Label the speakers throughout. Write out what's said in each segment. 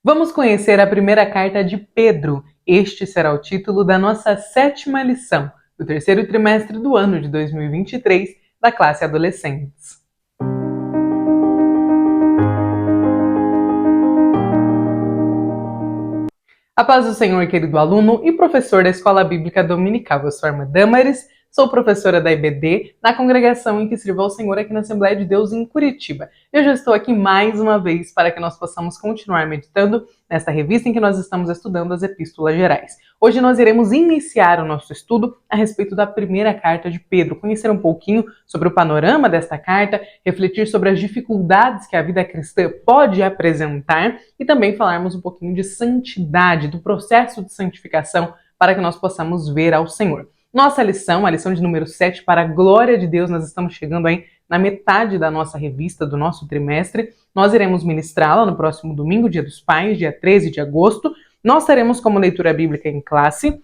Speaker 1: Vamos conhecer a primeira carta de Pedro. Este será o título da nossa 7ª lição, do terceiro trimestre do ano de 2023, da classe Adolescentes. A paz do Senhor, querido aluno e professor da Escola Bíblica Dominical. Eu sou a irmã Damaris, sou professora da IBD, na congregação em que sirvo ao Senhor aqui na Assembleia de Deus em Curitiba. Eu já estou aqui mais uma vez para que nós possamos continuar meditando nesta revista em que nós estamos estudando as Epístolas Gerais. Hoje nós iremos iniciar o nosso estudo a respeito da primeira carta de Pedro, conhecer um pouquinho sobre o panorama desta carta, refletir sobre as dificuldades que a vida cristã pode apresentar e também falarmos um pouquinho de santidade, do processo de santificação para que nós possamos ver ao Senhor. Nossa lição, a lição de número 7, para a glória de Deus, nós estamos chegando aí na metade da nossa revista, do nosso trimestre. Nós iremos ministrá-la no próximo domingo, Dia dos Pais, dia 13 de agosto. Nós teremos como leitura bíblica em classe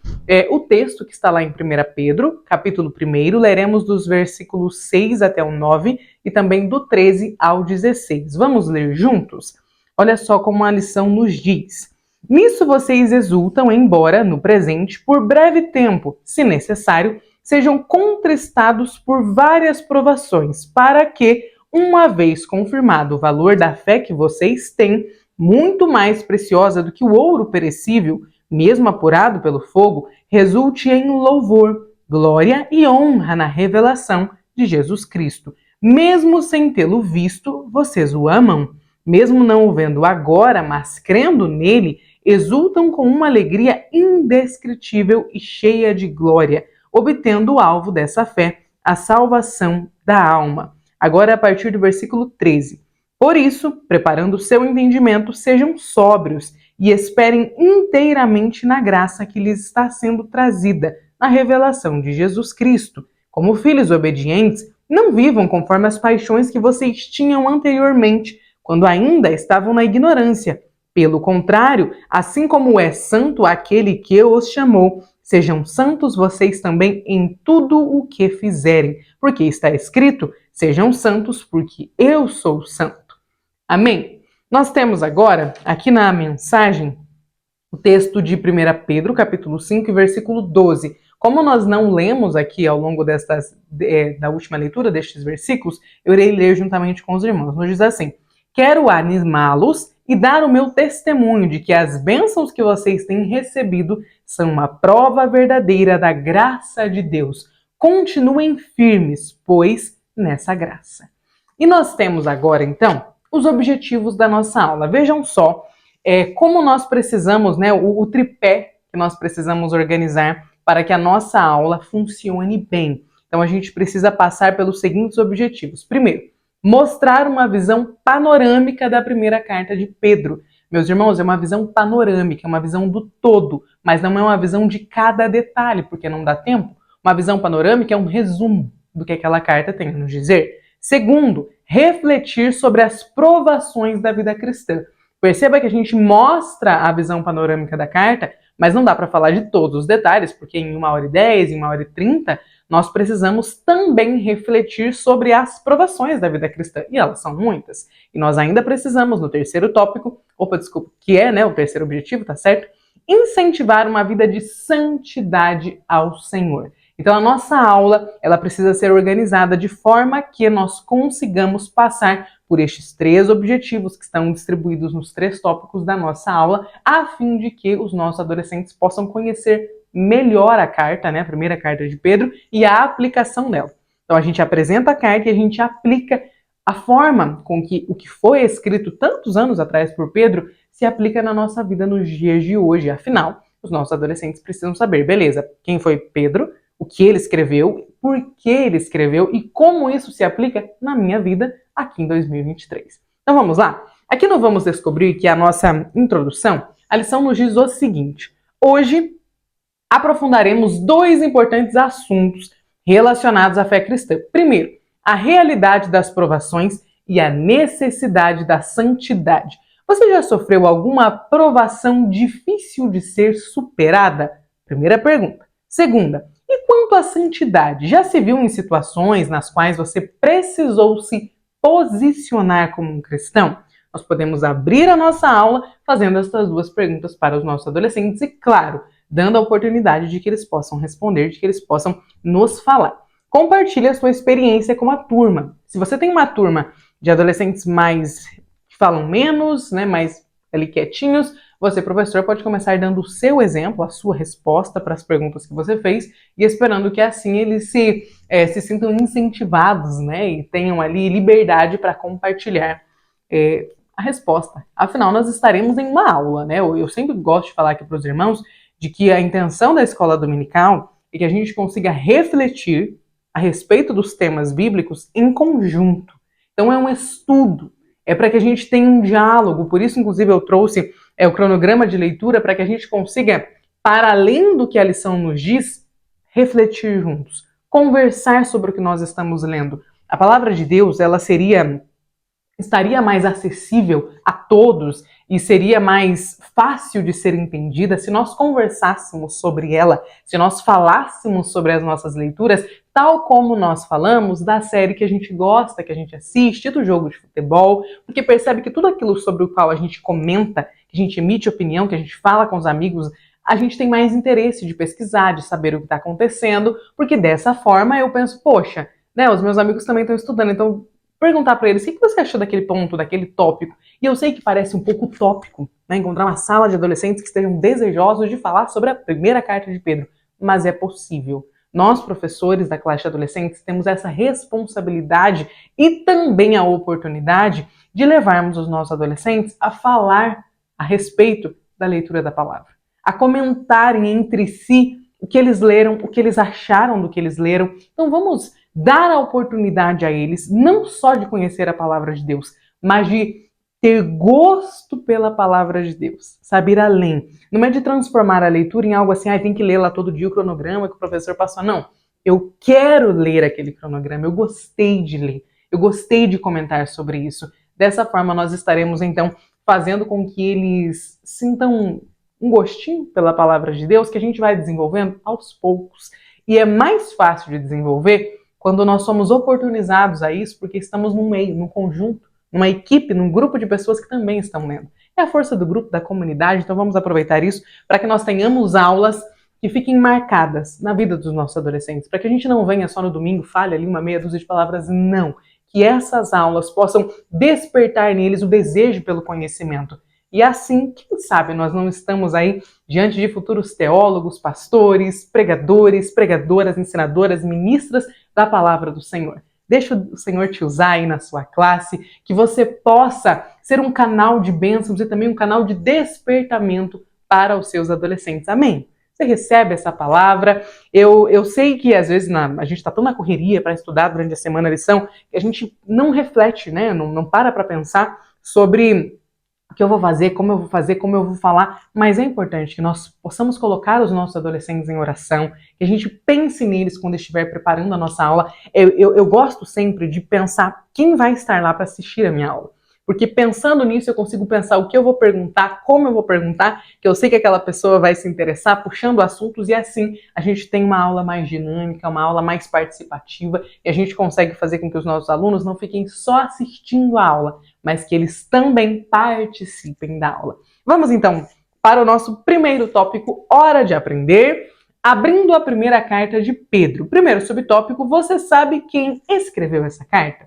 Speaker 1: o texto que está lá em 1 Pedro, capítulo 1, leremos dos versículos 6 até o 9 e também do 13 ao 16. Vamos ler juntos? Olha só como a lição nos diz. Nisso vocês exultam, embora, no presente, por breve tempo, se necessário, sejam contristados por várias provações, para que, uma vez confirmado o valor da fé que vocês têm, muito mais preciosa do que o ouro perecível, mesmo apurado pelo fogo, resulte em louvor, glória e honra na revelação de Jesus Cristo. Mesmo sem tê-lo visto, vocês o amam. Mesmo não o vendo agora, mas crendo nele, exultam com uma alegria indescritível e cheia de glória, obtendo o alvo dessa fé, a salvação da alma. Agora, a partir do versículo 13. Por isso, preparando o seu entendimento, sejam sóbrios e esperem inteiramente na graça que lhes está sendo trazida, na revelação de Jesus Cristo. Como filhos obedientes, não vivam conforme as paixões que vocês tinham anteriormente, quando ainda estavam na ignorância. Pelo contrário, assim como é santo aquele que os chamou, sejam santos vocês também em tudo o que fizerem, porque está escrito, sejam santos porque eu sou santo. Amém? Nós temos agora, aqui na mensagem, o texto de 1 Pedro, capítulo 5, versículo 12. Como nós não lemos aqui ao longo da última leitura destes versículos, eu irei ler juntamente com os irmãos. Nos diz assim, quero animá-los e dar o meu testemunho de que as bênçãos que vocês têm recebido são uma prova verdadeira da graça de Deus. Continuem firmes, pois, nessa graça. E nós temos agora, então, os objetivos da nossa aula. Vejam só como nós precisamos, o tripé que nós precisamos organizar para que a nossa aula funcione bem. Então, a gente precisa passar pelos seguintes objetivos. Primeiro, mostrar uma visão panorâmica da primeira carta de Pedro. Meus irmãos, é uma visão panorâmica, é uma visão do todo, mas não é uma visão de cada detalhe, porque não dá tempo. Uma visão panorâmica é um resumo do que aquela carta tem a nos dizer. Segundo, refletir sobre as provações da vida cristã. Perceba que a gente mostra a visão panorâmica da carta, mas não dá para falar de todos os detalhes, porque em 1h10, em 1h30, nós precisamos também refletir sobre as provações da vida cristã, e elas são muitas. E nós ainda precisamos, no terceiro tópico, que é o terceiro objetivo, tá certo? Incentivar uma vida de santidade ao Senhor. Então a nossa aula, ela precisa ser organizada de forma que nós consigamos passar por estes 3 objetivos que estão distribuídos nos 3 tópicos da nossa aula, a fim de que os nossos adolescentes possam conhecer melhor a carta, a primeira carta de Pedro, e a aplicação dela. Então a gente apresenta a carta e a gente aplica a forma com que o que foi escrito tantos anos atrás por Pedro se aplica na nossa vida nos dias de hoje. Afinal, os nossos adolescentes precisam saber, beleza, quem foi Pedro, o que ele escreveu, por que ele escreveu e como isso se aplica na minha vida aqui em 2023. Então vamos lá? Aqui nós vamos descobrir que a nossa introdução, a lição nos diz o seguinte, hoje aprofundaremos 2 importantes assuntos relacionados à fé cristã. Primeiro, a realidade das provações e a necessidade da santidade. Você já sofreu alguma provação difícil de ser superada? Primeira pergunta. Segunda, e quanto à santidade? Já se viu em situações nas quais você precisou se posicionar como um cristão? Nós podemos abrir a nossa aula fazendo essas duas perguntas para os nossos adolescentes e, claro, dando a oportunidade de que eles possam responder, de que eles possam nos falar. Compartilhe a sua experiência com a turma. Se você tem uma turma de adolescentes que falam menos, né, mais ali quietinhos, você, professor, pode começar dando o seu exemplo, a sua resposta para as perguntas que você fez e esperando que assim eles se sintam incentivados, né, e tenham ali liberdade para compartilhar a resposta. Afinal, nós estaremos em uma aula, né? Eu sempre gosto de falar aqui para os irmãos de que a intenção da escola dominical é que a gente consiga refletir a respeito dos temas bíblicos em conjunto. Então é um estudo, é para que a gente tenha um diálogo, por isso inclusive eu trouxe o cronograma de leitura para que a gente consiga, para além do que a lição nos diz, refletir juntos, conversar sobre o que nós estamos lendo. A palavra de Deus, ela estaria mais acessível a todos e seria mais fácil de ser entendida se nós conversássemos sobre ela, se nós falássemos sobre as nossas leituras, tal como nós falamos da série que a gente gosta, que a gente assiste, do jogo de futebol, porque percebe que tudo aquilo sobre o qual a gente comenta, que a gente emite opinião, que a gente fala com os amigos, a gente tem mais interesse de pesquisar, de saber o que está acontecendo, porque dessa forma eu penso, poxa, né, os meus amigos também estão estudando, então perguntar para eles o que você achou daquele ponto, daquele tópico. E eu sei que parece um pouco utópico, né, encontrar uma sala de adolescentes que estejam desejosos de falar sobre a primeira carta de Pedro, mas é possível. Nós, professores da classe de adolescentes, temos essa responsabilidade e também a oportunidade de levarmos os nossos adolescentes a falar a respeito da leitura da palavra, a comentarem entre si o que eles leram, o que eles acharam do que eles leram. Então vamos dar a oportunidade a eles, não só de conhecer a palavra de Deus, mas de ter gosto pela palavra de Deus, saber além. Não é de transformar a leitura em algo assim, tem que ler lá todo dia o cronograma que o professor passou. Não, eu quero ler aquele cronograma, eu gostei de ler, eu gostei de comentar sobre isso. Dessa forma, nós estaremos, então, fazendo com que eles sintam um gostinho pela palavra de Deus, que a gente vai desenvolvendo aos poucos. E é mais fácil de desenvolver quando nós somos oportunizados a isso, porque estamos no meio, num conjunto, numa equipe, num grupo de pessoas que também estão lendo. É a força do grupo, da comunidade, então vamos aproveitar isso para que nós tenhamos aulas que fiquem marcadas na vida dos nossos adolescentes, para que a gente não venha só no domingo, fale ali uma meia dúzia de palavras, não. Que essas aulas possam despertar neles o desejo pelo conhecimento. E assim, quem sabe nós não estamos aí diante de futuros teólogos, pastores, pregadores, pregadoras, ensinadoras, ministras da palavra do Senhor. Deixa o Senhor te usar aí na sua classe, que você possa ser um canal de bênçãos e também um canal de despertamento para os seus adolescentes. Amém? Você recebe essa palavra. Eu sei que às vezes a gente está tão na correria para estudar durante a semana a lição que a gente não reflete, né? Não para pensar sobre o que eu vou fazer, como eu vou falar, mas é importante que nós possamos colocar os nossos adolescentes em oração, que a gente pense neles quando estiver preparando a nossa aula. Eu gosto sempre de pensar quem vai estar lá para assistir a minha aula, porque pensando nisso eu consigo pensar o que eu vou perguntar, como eu vou perguntar, que eu sei que aquela pessoa vai se interessar, puxando assuntos, e assim a gente tem uma aula mais dinâmica, uma aula mais participativa, e a gente consegue fazer com que os nossos alunos não fiquem só assistindo a aula, mas que eles também participem da aula. Vamos então para o nosso primeiro tópico, hora de aprender, abrindo a primeira carta de Pedro. Primeiro subtópico, você sabe quem escreveu essa carta?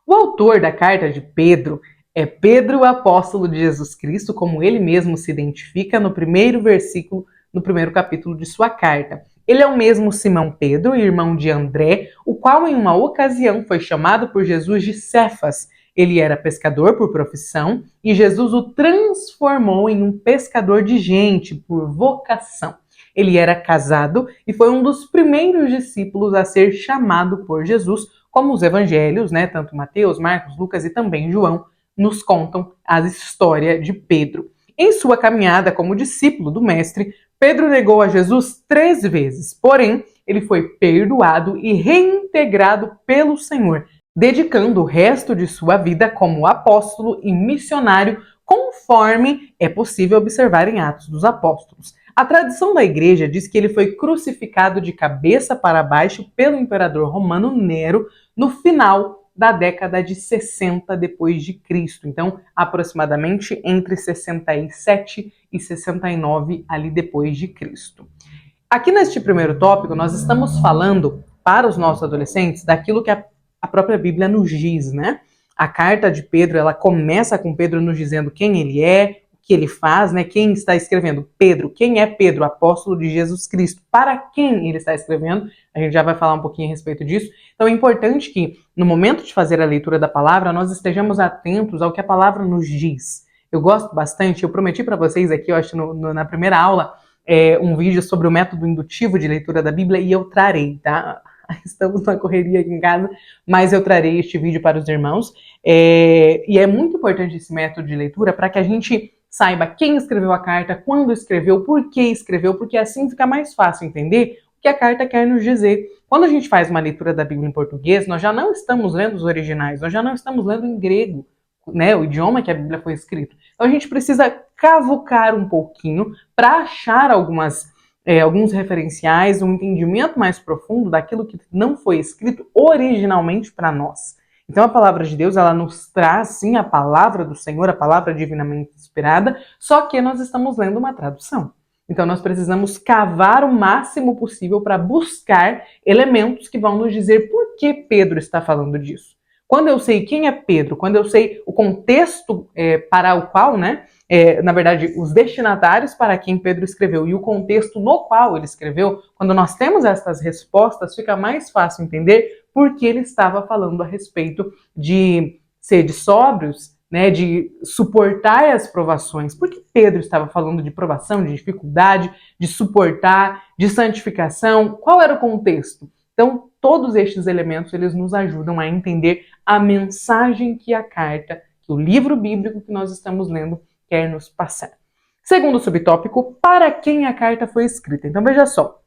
Speaker 1: O autor da carta de Pedro é Pedro, o apóstolo de Jesus Cristo, como ele mesmo se identifica no primeiro versículo, no primeiro capítulo de sua carta. Ele é o mesmo Simão Pedro, irmão de André, o qual em uma ocasião foi chamado por Jesus de Cefas. Ele era pescador por profissão e Jesus o transformou em um pescador de gente por vocação. Ele era casado e foi um dos primeiros discípulos a ser chamado por Jesus, como os evangelhos, né, tanto Mateus, Marcos, Lucas e também João, nos contam a história de Pedro. Em sua caminhada como discípulo do Mestre, Pedro negou a Jesus 3 vezes, porém, ele foi perdoado e reintegrado pelo Senhor, dedicando o resto de sua vida como apóstolo e missionário, conforme é possível observar em Atos dos Apóstolos. A tradição da igreja diz que ele foi crucificado de cabeça para baixo pelo imperador romano Nero no final da década de 60 depois de Cristo. Então, aproximadamente entre 67 e 69 ali depois de Cristo. Aqui neste primeiro tópico, nós estamos falando para os nossos adolescentes daquilo que a própria Bíblia nos diz, né? A carta de Pedro, ela começa com Pedro nos dizendo quem ele é, o que ele faz, né? Quem está escrevendo? Pedro. Quem é Pedro? Apóstolo de Jesus Cristo. Para quem ele está escrevendo? A gente já vai falar um pouquinho a respeito disso. Então é importante que, no momento de fazer a leitura da palavra, nós estejamos atentos ao que a palavra nos diz. Eu gosto bastante, eu prometi para vocês aqui, eu acho, na primeira aula, um vídeo sobre o método indutivo de leitura da Bíblia e eu trarei, tá? Estamos na correria aqui em casa, mas eu trarei este vídeo para os irmãos. E é muito importante esse método de leitura para que a gente saiba quem escreveu a carta, quando escreveu, por que escreveu, porque assim fica mais fácil entender o que a carta quer nos dizer. Quando a gente faz uma leitura da Bíblia em português, nós já não estamos lendo os originais, nós já não estamos lendo em grego, né, o idioma que a Bíblia foi escrita. Então a gente precisa cavucar um pouquinho para achar alguns referenciais, um entendimento mais profundo daquilo que não foi escrito originalmente para nós. Então a palavra de Deus, ela nos traz, sim, a palavra do Senhor, a palavra divinamente inspirada, só que nós estamos lendo uma tradução. Então nós precisamos cavar o máximo possível para buscar elementos que vão nos dizer por que Pedro está falando disso. Quando eu sei quem é Pedro, quando eu sei o contexto para o qual, né, na verdade, os destinatários para quem Pedro escreveu e o contexto no qual ele escreveu, quando nós temos essas respostas, fica mais fácil entender por que ele estava falando a respeito de ser sóbrios, né, de suportar as provações. Por que Pedro estava falando de provação, de dificuldade, de suportar, de santificação? Qual era o contexto? Então, todos estes elementos, eles nos ajudam a entender a mensagem que a carta, que o livro bíblico que nós estamos lendo, quer nos passar. Segundo subtópico, para quem a carta foi escrita. Então, veja só.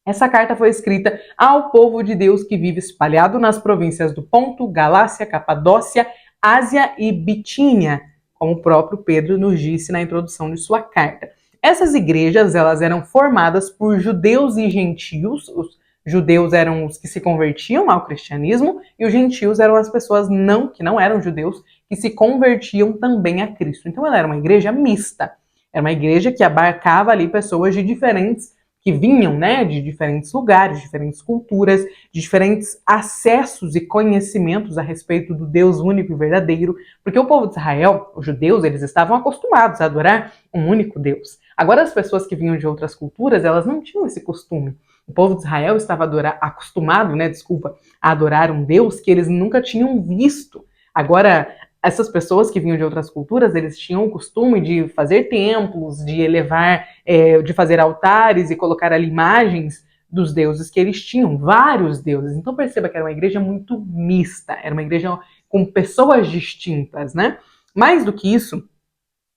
Speaker 1: Essa carta foi escrita ao povo de Deus que vive espalhado nas províncias do Ponto, Galácia, Capadócia, Ásia e Bitínia, como o próprio Pedro nos disse na introdução de sua carta. Essas igrejas, elas eram formadas por judeus e gentios. Os judeus eram os que se convertiam ao cristianismo e os gentios eram as pessoas que não eram judeus, que se convertiam também a Cristo. Então ela era uma igreja mista. Era uma igreja que abarcava ali pessoas de diferentes, que vinham, né, de diferentes lugares, diferentes culturas, de diferentes acessos e conhecimentos a respeito do Deus único e verdadeiro, porque o povo de Israel, os judeus, eles estavam acostumados a adorar um único Deus. Agora as pessoas que vinham de outras culturas, elas não tinham esse costume. O povo de Israel estava acostumado, a adorar um Deus que eles nunca tinham visto. Agora, essas pessoas que vinham de outras culturas, eles tinham o costume de fazer templos, de de fazer altares e colocar ali imagens dos deuses que eles tinham, vários deuses. Então perceba que era uma igreja muito mista, era uma igreja com pessoas distintas, né? Mais do que isso,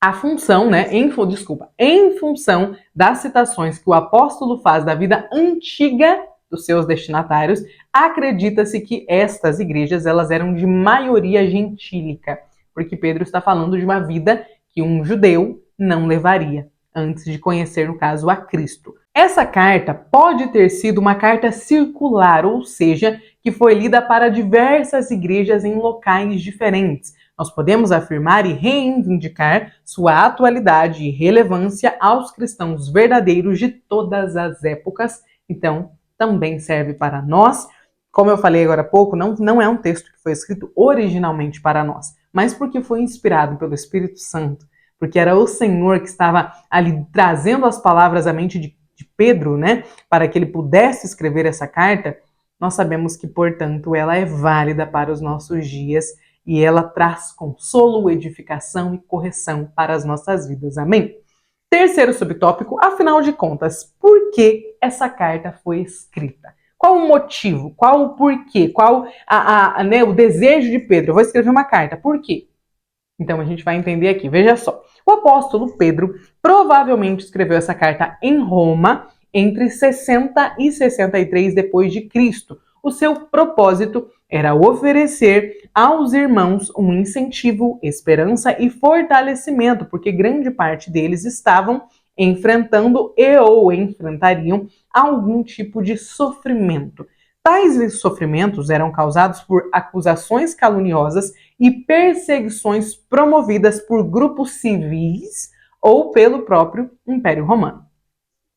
Speaker 1: a função, né, em função das citações que o apóstolo faz da vida antiga dos seus destinatários, acredita-se que estas igrejas, elas eram de maioria gentílica, porque Pedro está falando de uma vida que um judeu não levaria antes de conhecer, no caso, a Cristo. Essa carta pode ter sido uma carta circular, ou seja, que foi lida para diversas igrejas em locais diferentes. Nós podemos afirmar e reivindicar sua atualidade e relevância aos cristãos verdadeiros de todas as épocas. Então, também serve para nós. Como eu falei agora há pouco, não é um texto que foi escrito originalmente para nós, mas porque foi inspirado pelo Espírito Santo, porque era o Senhor que estava ali trazendo as palavras à mente de Pedro, né, para que ele pudesse escrever essa carta. Nós sabemos que, portanto, ela é válida para os nossos dias e ela traz consolo, edificação e correção para as nossas vidas. Amém? Terceiro subtópico, afinal de contas, por que essa carta foi escrita? Qual o motivo? Qual o porquê? Qual o desejo de Pedro? Eu vou escrever uma carta. Por quê? Então a gente vai entender aqui. Veja só. O apóstolo Pedro provavelmente escreveu essa carta em Roma entre 60 e 63 depois de Cristo. O seu propósito era oferecer aos irmãos um incentivo, esperança e fortalecimento, porque grande parte deles estavam enfrentando ou enfrentariam algum tipo de sofrimento. Tais sofrimentos eram causados por acusações caluniosas e perseguições promovidas por grupos civis ou pelo próprio Império Romano.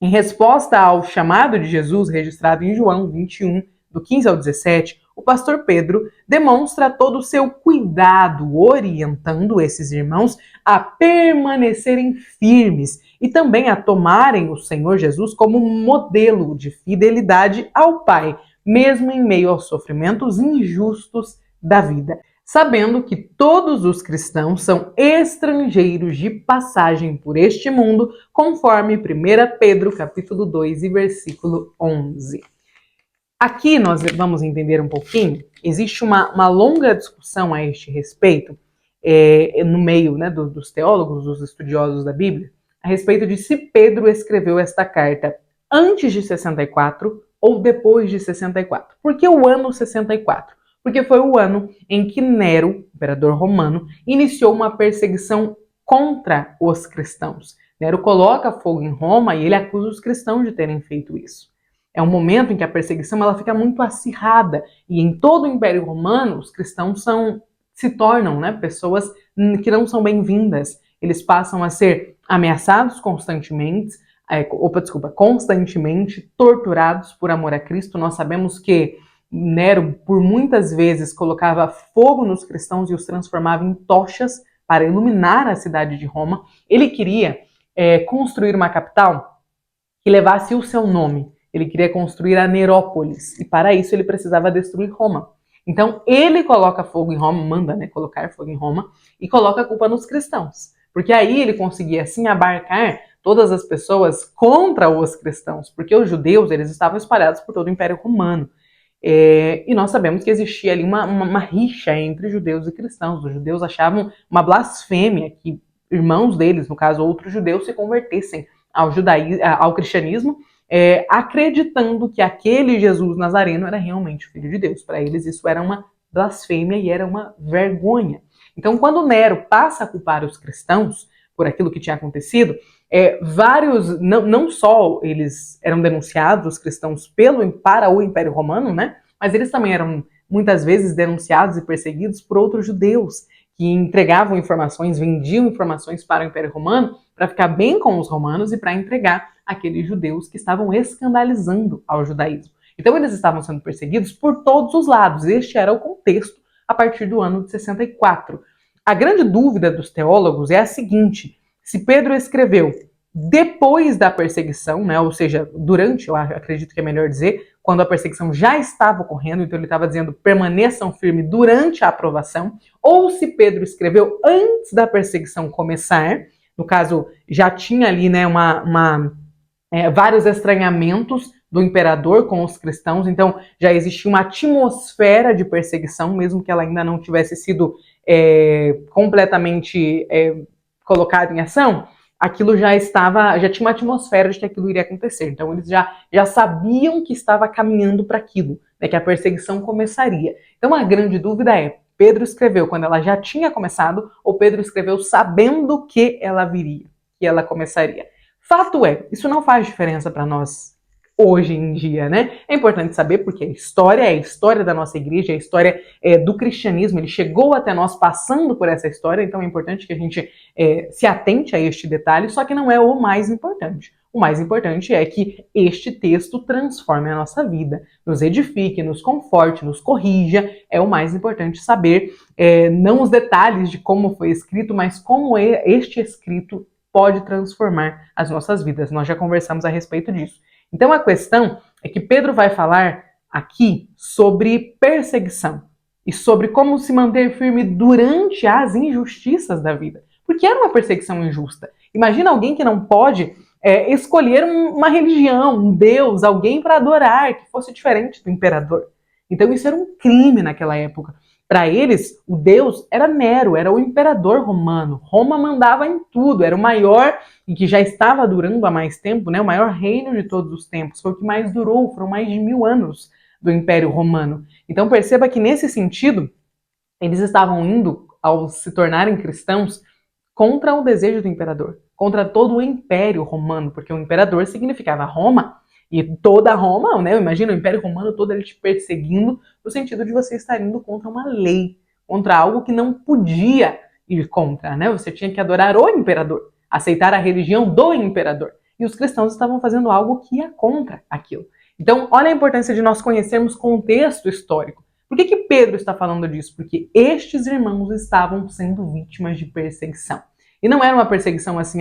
Speaker 1: Em resposta ao chamado de Jesus registrado em João 21, do 15 ao 17, o pastor Pedro demonstra todo o seu cuidado, orientando esses irmãos a permanecerem firmes e também a tomarem o Senhor Jesus como modelo de fidelidade ao Pai, mesmo em meio aos sofrimentos injustos da vida, sabendo que todos os cristãos são estrangeiros de passagem por este mundo, conforme 1 Pedro capítulo 2 e versículo 11. Aqui nós vamos entender um pouquinho, existe uma longa discussão a este respeito, no meio, né, dos teólogos, dos estudiosos da Bíblia, a respeito de se Pedro escreveu esta carta antes de 64 ou depois de 64. Por que o ano 64? Porque foi o ano em que Nero, imperador romano, iniciou uma perseguição contra os cristãos. Nero coloca fogo em Roma e ele acusa os cristãos de terem feito isso. É um momento em que a perseguição ela fica muito acirrada e em todo o Império Romano os cristãos se tornam, né, pessoas que não são bem-vindas. Eles passam a ser ameaçados constantemente, constantemente torturados por amor a Cristo. Nós sabemos que Nero, por muitas vezes, colocava fogo nos cristãos e os transformava em tochas para iluminar a cidade de Roma. Ele queria construir uma capital que levasse o seu nome. Ele queria construir a Nerópolis, e para isso ele precisava destruir Roma. Então ele coloca fogo em Roma, manda, né, colocar fogo em Roma, e coloca a culpa nos cristãos. Porque aí ele conseguia, assim, abarcar todas as pessoas contra os cristãos, porque os judeus eles estavam espalhados por todo o Império Romano. E nós sabemos que existia ali uma rixa entre judeus e cristãos. Os judeus achavam uma blasfêmia que irmãos deles, no caso outros judeus, se convertessem ao cristianismo, acreditando que aquele Jesus Nazareno era realmente o Filho de Deus. Para eles isso era uma blasfêmia e era uma vergonha. Então, quando Nero passa a culpar os cristãos por aquilo que tinha acontecido, vários, não só eles eram denunciados, os cristãos, para o Império Romano, né? Mas eles também eram muitas vezes denunciados e perseguidos por outros judeus que entregavam informações, vendiam informações para o Império Romano para ficar bem com os romanos e para entregar aqueles judeus que estavam escandalizando ao judaísmo. Então eles estavam sendo perseguidos por todos os lados. Este era o contexto a partir do ano de 64. A grande dúvida dos teólogos é a seguinte: se Pedro escreveu depois da perseguição, né, ou seja, durante, eu acredito que é melhor dizer, quando a perseguição já estava ocorrendo, então ele estava dizendo permaneçam firmes durante a aprovação, ou se Pedro escreveu antes da perseguição começar, no caso já tinha ali, né, vários estranhamentos do imperador com os cristãos, então já existia uma atmosfera de perseguição, mesmo que ela ainda não tivesse sido completamente colocada em ação, aquilo já tinha uma atmosfera de que aquilo iria acontecer. Então eles já sabiam que estava caminhando para aquilo, né, que a perseguição começaria. Então a grande dúvida é, Pedro escreveu quando ela já tinha começado ou Pedro escreveu sabendo que ela viria, que ela começaria? Fato é, isso não faz diferença para nós hoje em dia, né? É importante saber porque a história é a história da nossa igreja, é a história do cristianismo, ele chegou até nós passando por essa história, então é importante que a gente se atente a este detalhe, só que não é o mais importante. O mais importante é que este texto transforme a nossa vida, nos edifique, nos conforte, nos corrija. É o mais importante saber, não os detalhes de como foi escrito, mas como este escrito pode transformar as nossas vidas. Nós já conversamos a respeito disso. Então a questão é que Pedro vai falar aqui sobre perseguição e sobre como se manter firme durante as injustiças da vida. Porque era uma perseguição injusta. Imagina alguém que não pode escolher uma religião, um deus, alguém para adorar que fosse diferente do imperador. Então isso era um crime naquela época. Para eles, o deus era Nero, era o imperador romano. Roma mandava em tudo, era o maior e que já estava durando há mais tempo, né? O maior reino de todos os tempos. Foi o que mais durou, foram mais de 1000 anos do Império Romano. Então perceba que nesse sentido, eles estavam indo, ao se tornarem cristãos, contra o desejo do imperador, contra todo o Império Romano, porque o imperador significava Roma, E toda Roma, né, imagina o Império Romano todo ele te perseguindo, no sentido de você estar indo contra uma lei, contra algo que não podia ir contra, né? Você tinha que adorar o imperador, aceitar a religião do imperador. E os cristãos estavam fazendo algo que ia contra aquilo. Então, olha a importância de nós conhecermos contexto histórico. Por que Pedro está falando disso? Porque estes irmãos estavam sendo vítimas de perseguição. E não era uma perseguição assim,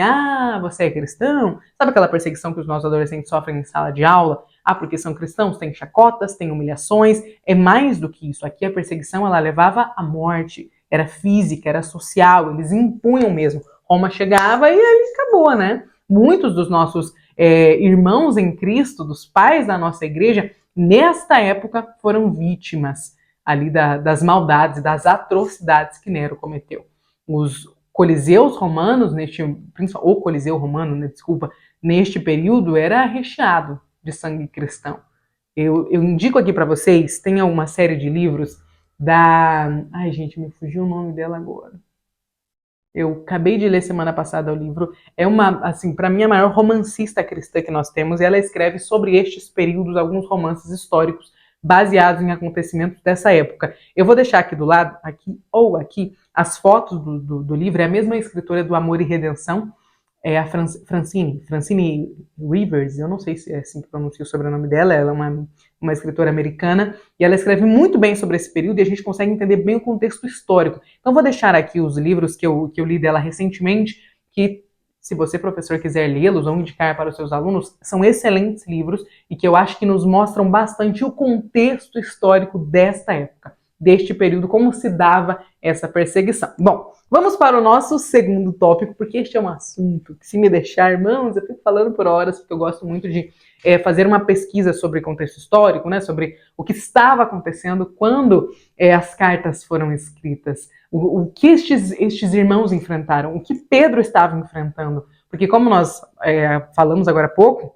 Speaker 1: você é cristão? Sabe aquela perseguição que os nossos adolescentes sofrem em sala de aula? Porque são cristãos, tem chacotas, tem humilhações. É mais do que isso. Aqui a perseguição, ela levava à morte. Era física, era social, eles impunham mesmo. Roma chegava e aí acabou, né? Muitos dos nossos irmãos em Cristo, dos pais da nossa igreja, nesta época foram vítimas ali das maldades e das atrocidades que Nero cometeu. Os coliseus romanos, o coliseu romano, né, neste período era recheado de sangue cristão. Eu indico aqui para vocês, tem uma série de livros ai, gente, me fugiu o nome dela agora. Eu acabei de ler semana passada o livro. É assim, para mim, a maior romancista cristã que nós temos, e ela escreve sobre estes períodos, alguns romances históricos baseados em acontecimentos dessa época. Eu vou deixar aqui do lado, aqui ou aqui, as fotos do livro. É a mesma escritora do Amor e Redenção, é a Francine Rivers, eu não sei se é assim que pronuncia o sobrenome dela, ela é uma escritora americana, e ela escreve muito bem sobre esse período e a gente consegue entender bem o contexto histórico. Então vou deixar aqui os livros que eu li dela recentemente, que se você, professor, quiser lê-los ou indicar para os seus alunos, são excelentes livros e que eu acho que nos mostram bastante o contexto histórico desta época, deste período, como se dava essa perseguição. Bom, vamos para o nosso segundo tópico, porque este é um assunto que, se me deixar, irmãos, eu fico falando por horas, porque eu gosto muito de fazer uma pesquisa sobre contexto histórico, né, sobre o que estava acontecendo quando as cartas foram escritas, o que estes irmãos enfrentaram, o que Pedro estava enfrentando. Porque como nós falamos agora há pouco,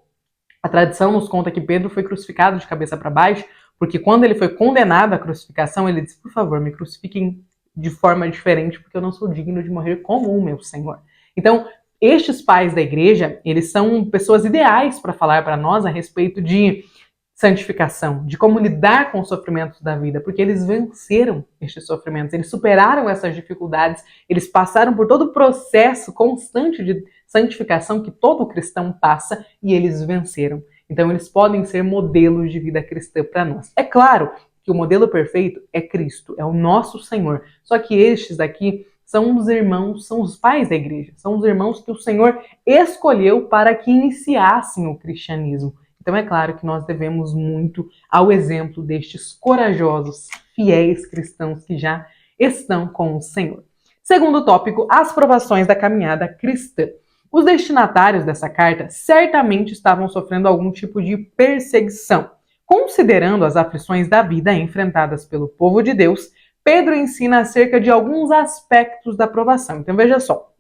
Speaker 1: a tradição nos conta que Pedro foi crucificado de cabeça para baixo, porque quando ele foi condenado à crucificação, ele disse, por favor, me crucifiquem de forma diferente, porque eu não sou digno de morrer como o meu Senhor. Então, estes pais da igreja, eles são pessoas ideais para falar para nós a respeito de santificação, de como lidar com os sofrimentos da vida, porque eles venceram estes sofrimentos, eles superaram essas dificuldades, eles passaram por todo o processo constante de santificação que todo cristão passa e eles venceram. Então eles podem ser modelos de vida cristã para nós. É claro que o modelo perfeito é Cristo, é o nosso Senhor, só que estes daqui são os irmãos, são os pais da igreja, são os irmãos que o Senhor escolheu para que iniciassem o cristianismo. Então é claro que nós devemos muito ao exemplo destes corajosos, fiéis cristãos que já estão com o Senhor. Segundo tópico, as provações da caminhada cristã. Os destinatários dessa carta certamente estavam sofrendo algum tipo de perseguição. Considerando as aflições da vida enfrentadas pelo povo de Deus, Pedro ensina acerca de alguns aspectos da provação. Então veja só.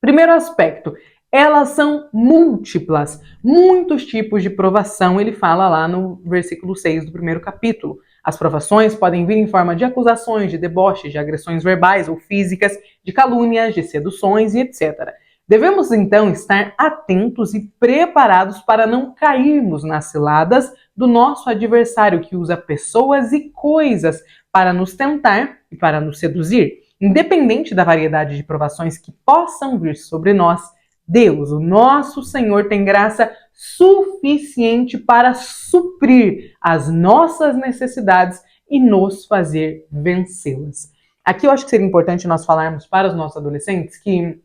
Speaker 1: Primeiro aspecto, elas são múltiplas, muitos tipos de provação, ele fala lá no versículo 6 do primeiro capítulo. As provações podem vir em forma de acusações, de deboches, de agressões verbais ou físicas, de calúnias, de seduções e etc. Devemos então estar atentos e preparados para não cairmos nas ciladas do nosso adversário, que usa pessoas e coisas para nos tentar e para nos seduzir. Independente da variedade de provações que possam vir sobre nós, Deus, o nosso Senhor, tem graça suficiente para suprir as nossas necessidades e nos fazer vencê-las. Aqui eu acho que seria importante nós falarmos para os nossos adolescentes que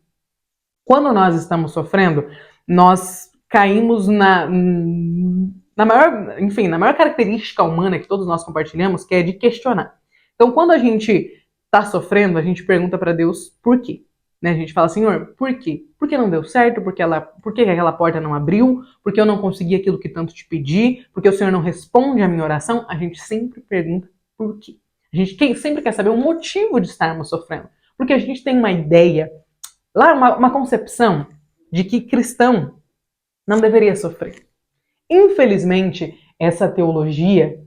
Speaker 1: quando nós estamos sofrendo, nós caímos na maior característica humana que todos nós compartilhamos, que é de questionar. Então, quando a gente está sofrendo, a gente pergunta para Deus por quê. Né? A gente fala, Senhor, por quê? Por que não deu certo? Por que aquela porta não abriu? Por que eu não consegui aquilo que tanto te pedi? Por que o Senhor não responde à minha oração? A gente sempre pergunta por quê. A gente sempre quer saber o motivo de estarmos sofrendo. Porque a gente tem uma ideia, lá uma concepção de que cristão não deveria sofrer. Infelizmente, essa teologia,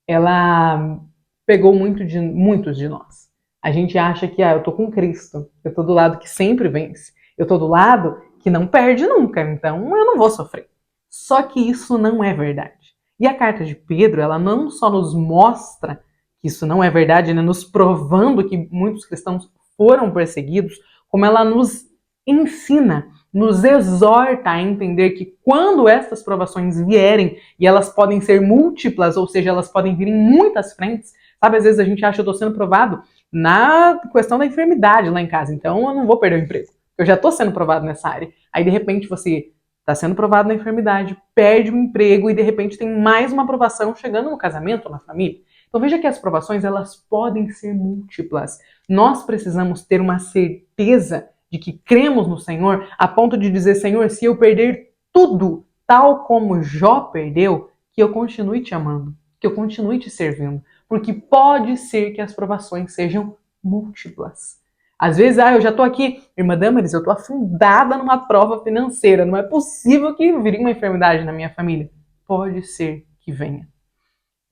Speaker 1: ela pegou muitos de nós. A gente acha que eu tô com Cristo, eu tô do lado que sempre vence, eu tô do lado que não perde nunca, então eu não vou sofrer. Só que isso não é verdade. E a carta de Pedro, ela não só nos mostra que isso não é verdade, né, nos provando que muitos cristãos foram perseguidos, como ela nos ensina, nos exorta a entender que quando essas provações vierem, e elas podem ser múltiplas, ou seja, elas podem vir em muitas frentes, sabe, às vezes a gente acha que eu estou sendo provado na questão da enfermidade lá em casa, então eu não vou perder o emprego, eu já estou sendo provado nessa área. Aí de repente você está sendo provado na enfermidade, perde o emprego e de repente tem mais uma provação chegando no casamento ou na família. Então veja que as provações elas podem ser múltiplas. Nós precisamos ter uma certeza de que cremos no Senhor a ponto de dizer, Senhor, se eu perder tudo, tal como Jó perdeu, que eu continue te amando, que eu continue te servindo. Porque pode ser que as provações sejam múltiplas. Às vezes, eu já estou aqui, irmã Damaris, eu estou afundada numa prova financeira, não é possível que vire uma enfermidade na minha família. Pode ser que venha.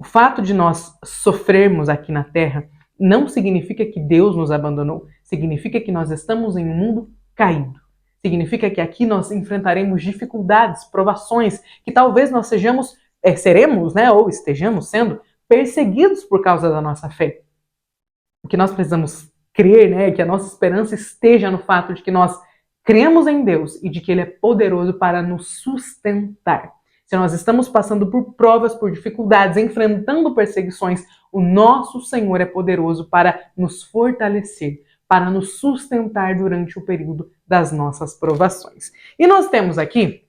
Speaker 1: O fato de nós sofrermos aqui na Terra não significa que Deus nos abandonou. Significa que nós estamos em um mundo caído. Significa que aqui nós enfrentaremos dificuldades, provações, que talvez nós seremos, né, ou estejamos sendo perseguidos por causa da nossa fé. O que nós precisamos crer, né, que a nossa esperança esteja no fato de que nós cremos em Deus e de que Ele é poderoso para nos sustentar. Se nós estamos passando por provas, por dificuldades, enfrentando perseguições, o nosso Senhor é poderoso para nos fortalecer, para nos sustentar durante o período das nossas provações. E nós temos aqui,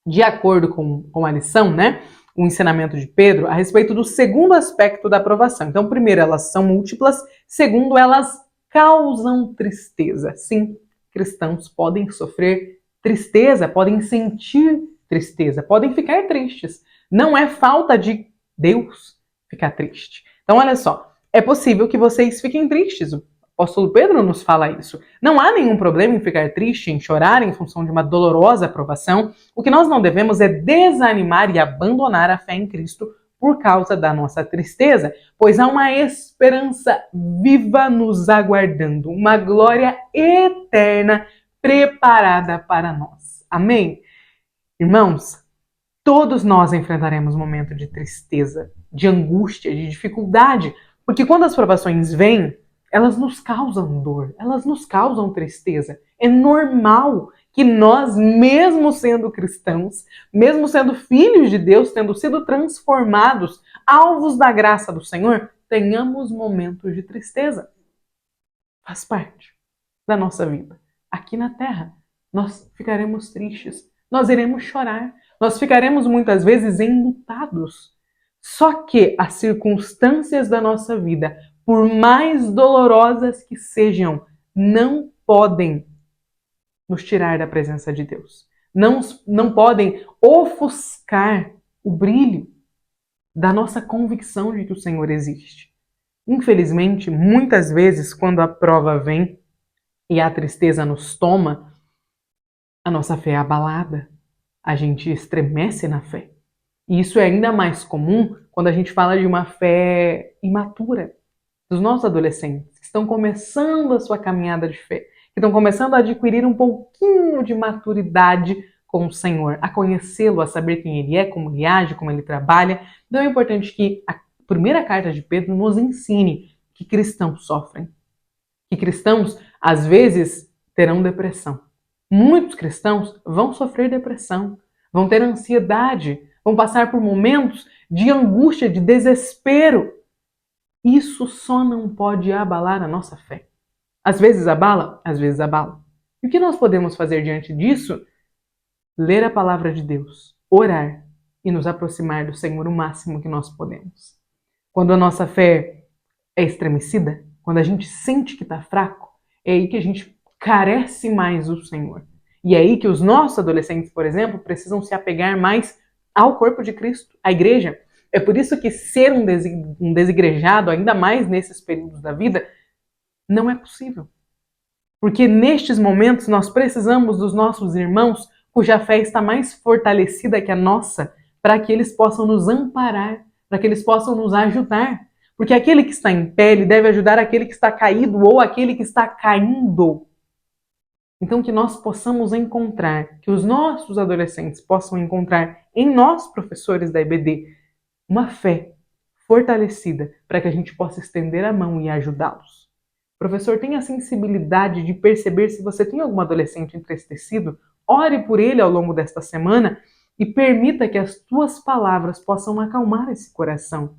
Speaker 1: de acordo com a lição, né, o ensinamento de Pedro a respeito do segundo aspecto da provação. Então, primeiro, elas são múltiplas. Segundo, elas causam tristeza. Sim, cristãos podem sofrer tristeza, podem sentir tristeza, podem ficar tristes. Não é falta de Deus ficar triste. Então, olha só, é possível que vocês fiquem tristes. O apóstolo Pedro nos fala isso. Não há nenhum problema em ficar triste, em chorar em função de uma dolorosa provação. O que nós não devemos é desanimar e abandonar a fé em Cristo por causa da nossa tristeza, pois há uma esperança viva nos aguardando, uma glória eterna preparada para nós. Amém? Irmãos, todos nós enfrentaremos momentos de tristeza, de angústia, de dificuldade, porque quando as provações vêm, elas nos causam dor, elas nos causam tristeza. É normal que nós, mesmo sendo cristãos, mesmo sendo filhos de Deus, tendo sido transformados, alvos da graça do Senhor, tenhamos momentos de tristeza. Faz parte da nossa vida. Aqui na Terra, nós ficaremos tristes, nós iremos chorar, nós ficaremos muitas vezes enlutados. Só que as circunstâncias da nossa vida, por mais dolorosas que sejam, não podem nos tirar da presença de Deus. Não podem ofuscar o brilho da nossa convicção de que o Senhor existe. Infelizmente, muitas vezes, quando a prova vem e a tristeza nos toma, a nossa fé é abalada. A gente estremece na fé. E isso é ainda mais comum quando a gente fala de uma fé imatura, dos nossos adolescentes, que estão começando a sua caminhada de fé, que estão começando a adquirir um pouquinho de maturidade com o Senhor, a conhecê-lo, a saber quem Ele é, como Ele age, como Ele trabalha. Então é importante que a primeira carta de Pedro nos ensine que cristãos sofrem, que cristãos, às vezes, terão depressão. Muitos cristãos vão sofrer depressão, vão ter ansiedade, vão passar por momentos de angústia, de desespero. Isso só não pode abalar a nossa fé. Às vezes abala, às vezes abala. E o que nós podemos fazer diante disso? Ler a palavra de Deus, orar e nos aproximar do Senhor o máximo que nós podemos. Quando a nossa fé é estremecida, quando a gente sente que está fraco, é aí que a gente carece mais do Senhor. E é aí que os nossos adolescentes, por exemplo, precisam se apegar mais ao corpo de Cristo, à igreja. É por isso que ser um desigrejado, ainda mais nesses períodos da vida, não é possível. Porque nestes momentos nós precisamos dos nossos irmãos cuja fé está mais fortalecida que a nossa, para que eles possam nos amparar, para que eles possam nos ajudar. Porque aquele que está em pé, ele deve ajudar aquele que está caído ou aquele que está caindo. Então, que nós possamos encontrar, que os nossos adolescentes possam encontrar em nós, professores da IBD, uma fé fortalecida para que a gente possa estender a mão e ajudá-los. Professor, tenha a sensibilidade de perceber se você tem algum adolescente entristecido, ore por ele ao longo desta semana e permita que as tuas palavras possam acalmar esse coração.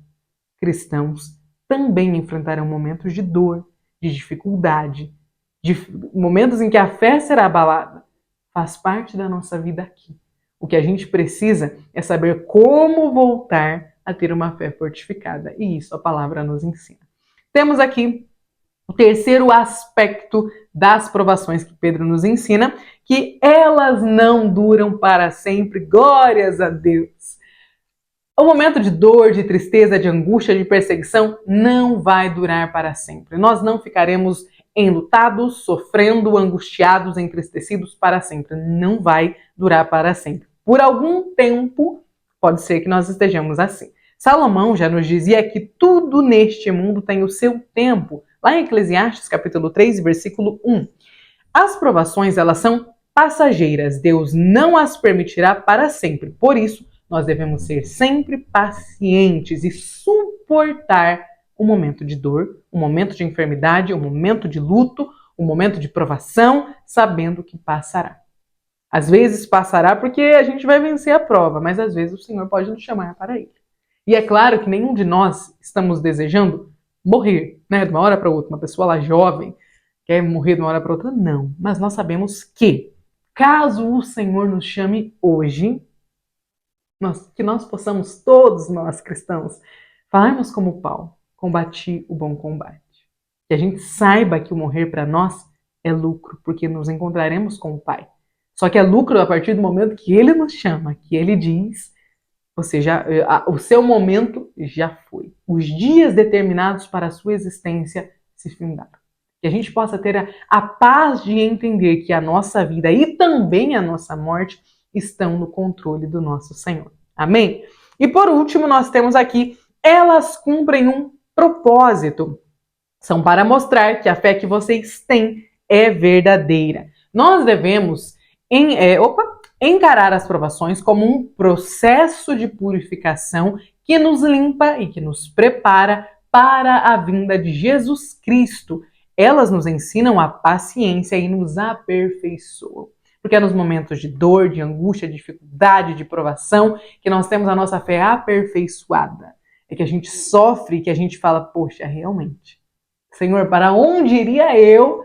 Speaker 1: Cristãos também enfrentarão momentos de dor, de dificuldade, de momentos em que a fé será abalada. Faz parte da nossa vida aqui. O que a gente precisa é saber como voltar a ter uma fé fortificada. E isso a palavra nos ensina. Temos aqui o terceiro aspecto das provações que Pedro nos ensina, que elas não duram para sempre. Glórias a Deus! O momento de dor, de tristeza, de angústia, de perseguição não vai durar para sempre. Nós não ficaremos enlutados, sofrendo, angustiados, entristecidos para sempre. Não vai durar para sempre. Por algum tempo, pode ser que nós estejamos assim. Salomão já nos dizia que tudo neste mundo tem o seu tempo. Lá em Eclesiastes, capítulo 3, versículo 1. As provações, elas são passageiras. Deus não as permitirá para sempre. Por isso, nós devemos ser sempre pacientes e suportar um momento de dor, um momento de enfermidade, um momento de luto, um momento de provação, sabendo que passará. Às vezes passará porque a gente vai vencer a prova, mas às vezes o Senhor pode nos chamar para ele. E é claro que nenhum de nós estamos desejando morrer, né, de uma hora para outra. Uma pessoa lá jovem quer morrer de uma hora para outra? Não. Mas nós sabemos que, caso o Senhor nos chame hoje, que nós possamos, todos nós cristãos, falarmos como Paulo, combati o bom combate. Que a gente saiba que o morrer para nós é lucro, porque nos encontraremos com o Pai. Só que é lucro a partir do momento que Ele nos chama, que Ele diz, o seu momento já foi. Os dias determinados para a sua existência se findaram. Que a gente possa ter a paz de entender que a nossa vida e também a nossa morte estão no controle do nosso Senhor. Amém? E por último, nós temos aqui, elas cumprem um propósito. São para mostrar que a fé que vocês têm é verdadeira. Nós devemos encarar as provações como um processo de purificação que nos limpa e que nos prepara para a vinda de Jesus Cristo. Elas nos ensinam a paciência e nos aperfeiçoam. Porque é nos momentos de dor, de angústia, de dificuldade, de provação, que nós temos a nossa fé aperfeiçoada. É que a gente sofre e que a gente fala, poxa, realmente, Senhor, para onde iria eu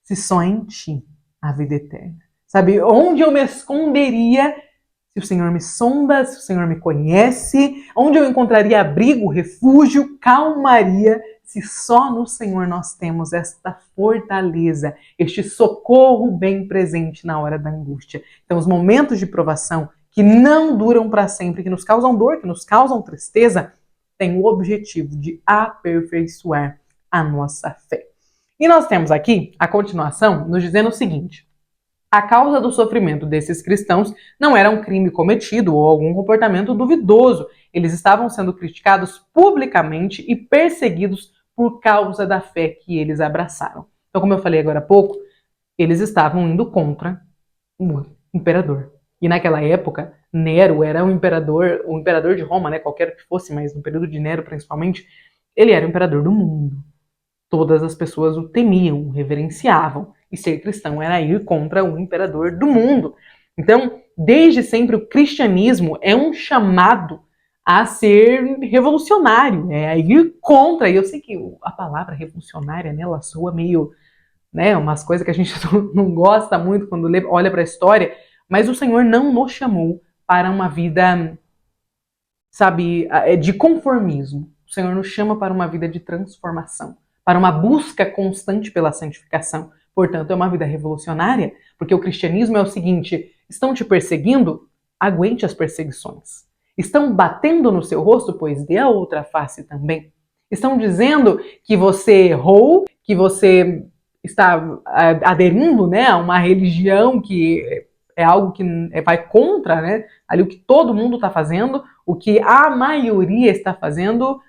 Speaker 1: se só em Ti a vida eterna? Sabe, onde eu me esconderia se o Senhor me sonda, se o Senhor me conhece? Onde eu encontraria abrigo, refúgio, calmaria, se só no Senhor nós temos esta fortaleza, este socorro bem presente na hora da angústia. Então, os momentos de provação que não duram para sempre, que nos causam dor, que nos causam tristeza, têm o objetivo de aperfeiçoar a nossa fé. E nós temos aqui a continuação nos dizendo o seguinte: a causa do sofrimento desses cristãos não era um crime cometido ou algum comportamento duvidoso. Eles estavam sendo criticados publicamente e perseguidos por causa da fé que eles abraçaram. Então, como eu falei agora há pouco, eles estavam indo contra o imperador. E naquela época, Nero era o imperador de Roma, né? Qualquer que fosse, mas no período de Nero principalmente, ele era o imperador do mundo. Todas as pessoas o temiam, o reverenciavam. E ser cristão era ir contra o imperador do mundo. Então, desde sempre, o cristianismo é um chamado a ser revolucionário, a ir contra. E eu sei que a palavra revolucionária, né, ela soa meio, né, umas coisas que a gente não gosta muito quando olha para a história, mas o Senhor não nos chamou para uma vida, sabe, de conformismo. O Senhor nos chama para uma vida de transformação, para uma busca constante pela santificação. Portanto, é uma vida revolucionária, porque o cristianismo é o seguinte: estão te perseguindo? Aguente as perseguições. Estão batendo no seu rosto? Pois dê a outra face também. Estão dizendo que você errou, que você está aderindo, né, a uma religião que é algo que vai contra, né, ali o que todo mundo está fazendo, o que a maioria está fazendo.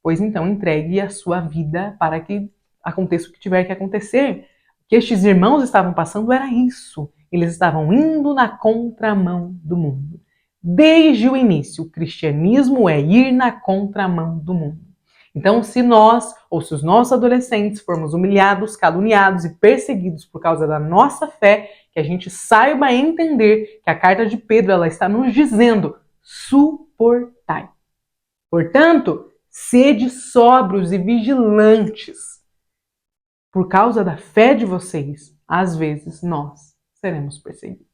Speaker 1: Pois então, entregue a sua vida para que aconteça o que tiver que acontecer. que estes irmãos estavam passando era isso. Eles estavam indo na contramão do mundo. Desde o início, o cristianismo é ir na contramão do mundo. Então, se nós, ou se os nossos adolescentes formos humilhados, caluniados e perseguidos por causa da nossa fé, que a gente saiba entender que a carta de Pedro ela está nos dizendo: suportai. Portanto, sede sóbrios e vigilantes. Por causa da fé de vocês, às vezes nós seremos perseguidos.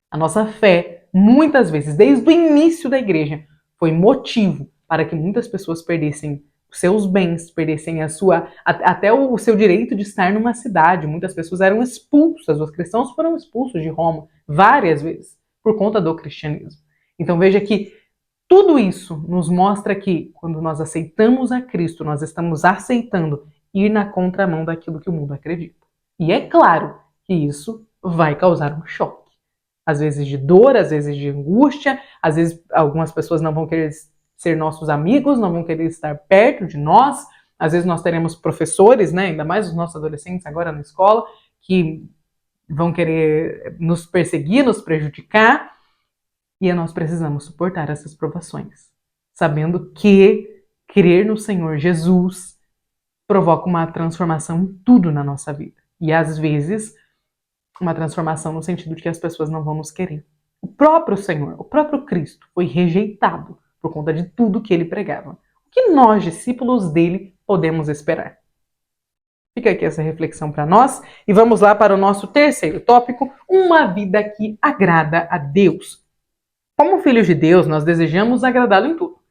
Speaker 1: A nossa fé, muitas vezes, desde o início da igreja, foi motivo para que muitas pessoas perdessem os seus bens, perdessem até o seu direito de estar numa cidade. Muitas pessoas eram expulsas, os cristãos foram expulsos de Roma várias vezes por conta do cristianismo. Então veja que tudo isso nos mostra que quando nós aceitamos a Cristo, nós estamos aceitando ir na contramão daquilo que o mundo acredita. E é claro que isso vai causar um choque. Às vezes de dor, às vezes de angústia, às vezes algumas pessoas não vão querer ser nossos amigos, não vão querer estar perto de nós. Às vezes nós teremos professores, né, ainda mais os nossos adolescentes agora na escola, que vão querer nos perseguir, nos prejudicar. E nós precisamos suportar essas provações, sabendo que crer no Senhor Jesus provoca uma transformação em tudo na nossa vida. E às vezes, uma transformação no sentido de que as pessoas não vão nos querer. O próprio Senhor, o próprio Cristo, foi rejeitado por conta de tudo que ele pregava. O que nós, discípulos dele, podemos esperar? Fica aqui essa reflexão para nós e vamos lá para o nosso terceiro tópico, uma vida que agrada a Deus. Como filhos de Deus, nós desejamos agradá-lo em tudo.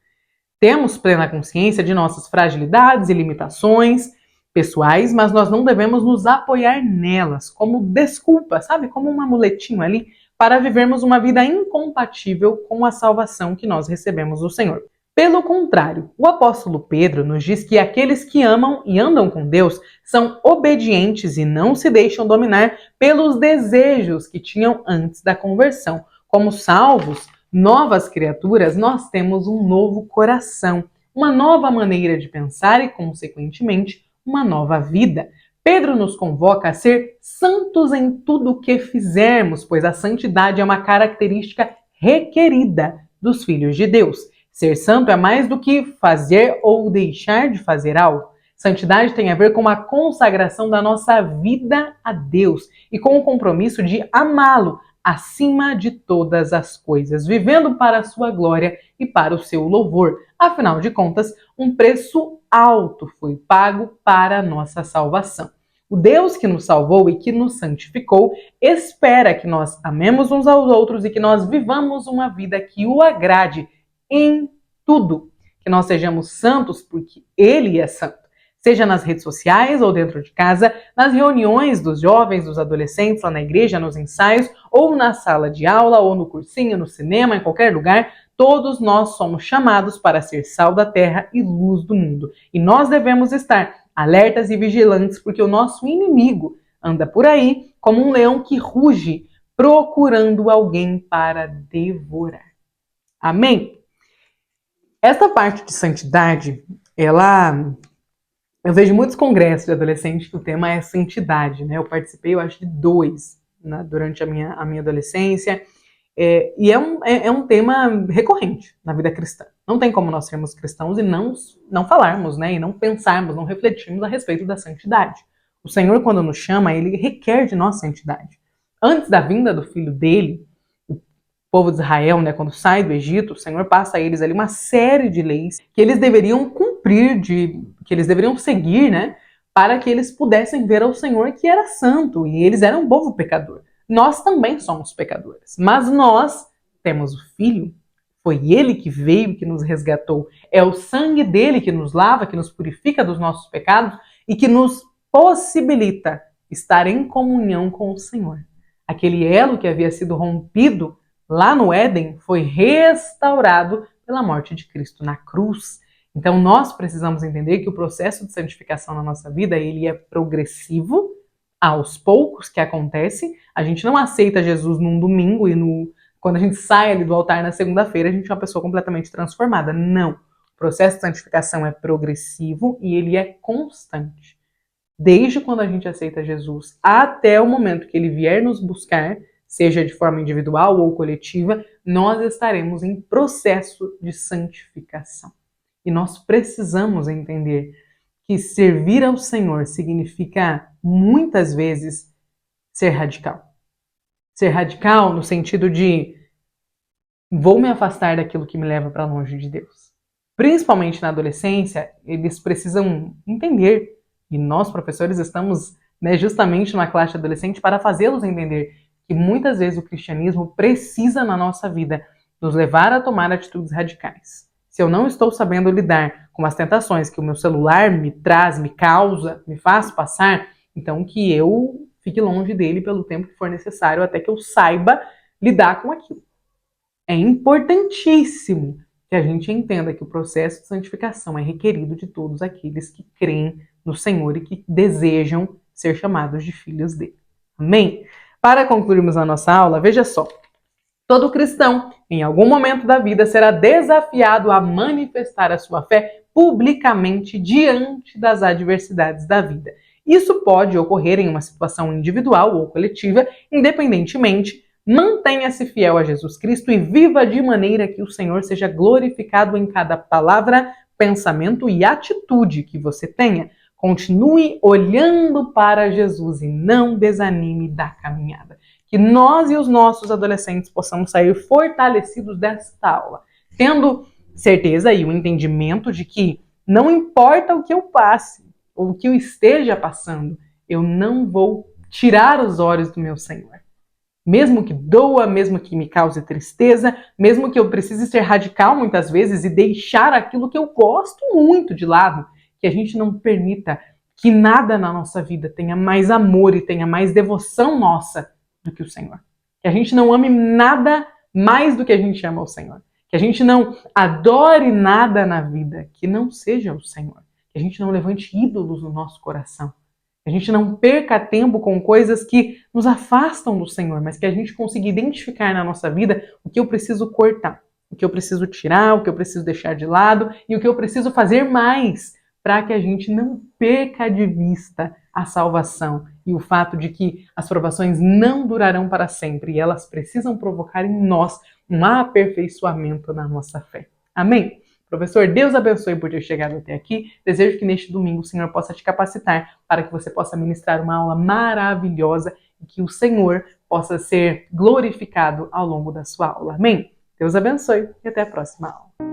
Speaker 1: Temos plena consciência de nossas fragilidades e limitações pessoais, mas nós não devemos nos apoiar nelas como desculpa, sabe? Como um amuletinho ali para vivermos uma vida incompatível com a salvação que nós recebemos do Senhor. Pelo contrário, o apóstolo Pedro nos diz que aqueles que amam e andam com Deus são obedientes e não se deixam dominar pelos desejos que tinham antes da conversão. Como salvos, novas criaturas, nós temos um novo coração, uma nova maneira de pensar e, consequentemente, uma nova vida. Pedro nos convoca a ser santos em tudo o que fizermos, pois a santidade é uma característica requerida dos filhos de Deus. Ser santo é mais do que fazer ou deixar de fazer algo. Santidade tem a ver com a consagração da nossa vida a Deus e com o compromisso de amá-lo acima de todas as coisas, vivendo para a sua glória e para o seu louvor. Afinal de contas, um preço alto foi pago para a nossa salvação. O Deus que nos salvou e que nos santificou espera que nós amemos uns aos outros e que nós vivamos uma vida que o agrade em tudo. Que nós sejamos santos porque Ele é santo. Seja nas redes sociais ou dentro de casa, nas reuniões dos jovens, dos adolescentes, lá na igreja, nos ensaios, ou na sala de aula, ou no cursinho, no cinema, em qualquer lugar, todos nós somos chamados para ser sal da terra e luz do mundo. E nós devemos estar alertas e vigilantes, porque o nosso inimigo anda por aí como um leão que ruge, procurando alguém para devorar. Amém? Essa parte de santidade, eu vejo muitos congressos de adolescentes que o tema é santidade, né? Eu participei, eu acho, de 2 durante a minha adolescência. E é um tema recorrente na vida cristã. Não tem como nós sermos cristãos e não falarmos, né? E não pensarmos, não refletirmos a respeito da santidade. O Senhor, quando nos chama, Ele requer de nós santidade. Antes da vinda do Filho dele, o povo de Israel, né, quando sai do Egito, o Senhor passa a eles ali uma série de leis que eles deveriam cumprir, que eles deveriam seguir, né? Para que eles pudessem ver ao Senhor que era santo. E eles eram um povo pecador. Nós também somos pecadores, mas nós temos o Filho, foi Ele que veio, que nos resgatou, é o sangue dele que nos lava, que nos purifica dos nossos pecados e que nos possibilita estar em comunhão com o Senhor. Aquele elo que havia sido rompido lá no Éden foi restaurado pela morte de Cristo na cruz. Então nós precisamos entender que o processo de santificação na nossa vida, ele é progressivo, aos poucos que acontece. A gente não aceita Jesus num domingo e quando a gente sai ali do altar na segunda-feira, a gente é uma pessoa completamente transformada. Não. O processo de santificação é progressivo e ele é constante. desde quando a gente aceita Jesus até o momento que ele vier nos buscar, seja de forma individual ou coletiva, nós estaremos em processo de santificação. E nós precisamos entender que servir ao Senhor significa, muitas vezes, ser radical. Ser radical no sentido de vou me afastar daquilo que me leva para longe de Deus. Principalmente na adolescência, eles precisam entender, e nós, professores, estamos justamente numa classe adolescente para fazê-los entender que muitas vezes o cristianismo precisa na nossa vida nos levar a tomar atitudes radicais. Se eu não estou sabendo lidar com as tentações que o meu celular me traz, me causa, me faz passar, então que eu fique longe dele pelo tempo que for necessário até que eu saiba lidar com aquilo. É importantíssimo que a gente entenda que o processo de santificação é requerido de todos aqueles que creem no Senhor e que desejam ser chamados de filhos dele. Amém? Para concluirmos a nossa aula, veja só. Todo cristão, em algum momento da vida, será desafiado a manifestar a sua fé publicamente diante das adversidades da vida. Isso pode ocorrer em uma situação individual ou coletiva, independentemente. Mantenha-se fiel a Jesus Cristo e viva de maneira que o Senhor seja glorificado em cada palavra, pensamento e atitude que você tenha. Continue olhando para Jesus e não desanime da caminhada. Que nós e os nossos adolescentes possamos sair fortalecidos desta aula, tendo certeza e o entendimento de que não importa o que eu passe ou o que eu esteja passando, eu não vou tirar os olhos do meu Senhor. Mesmo que doa, mesmo que me cause tristeza, mesmo que eu precise ser radical muitas vezes e deixar aquilo que eu gosto muito de lado, que a gente não permita que nada na nossa vida tenha mais amor e tenha mais devoção nossa do que o Senhor. Que a gente não ame nada mais do que a gente ama o Senhor. Que a gente não adore nada na vida que não seja o Senhor. Que a gente não levante ídolos no nosso coração. Que a gente não perca tempo com coisas que nos afastam do Senhor, mas que a gente consiga identificar na nossa vida o que eu preciso cortar, o que eu preciso tirar, o que eu preciso deixar de lado e o que eu preciso fazer mais para que a gente não perca de vista a salvação e o fato de que as provações não durarão para sempre e elas precisam provocar em nós um aperfeiçoamento na nossa fé. Amém? Professor, Deus abençoe por ter chegado até aqui. Desejo que neste domingo o Senhor possa te capacitar para que você possa ministrar uma aula maravilhosa e que o Senhor possa ser glorificado ao longo da sua aula. Amém? Deus abençoe e até a próxima aula.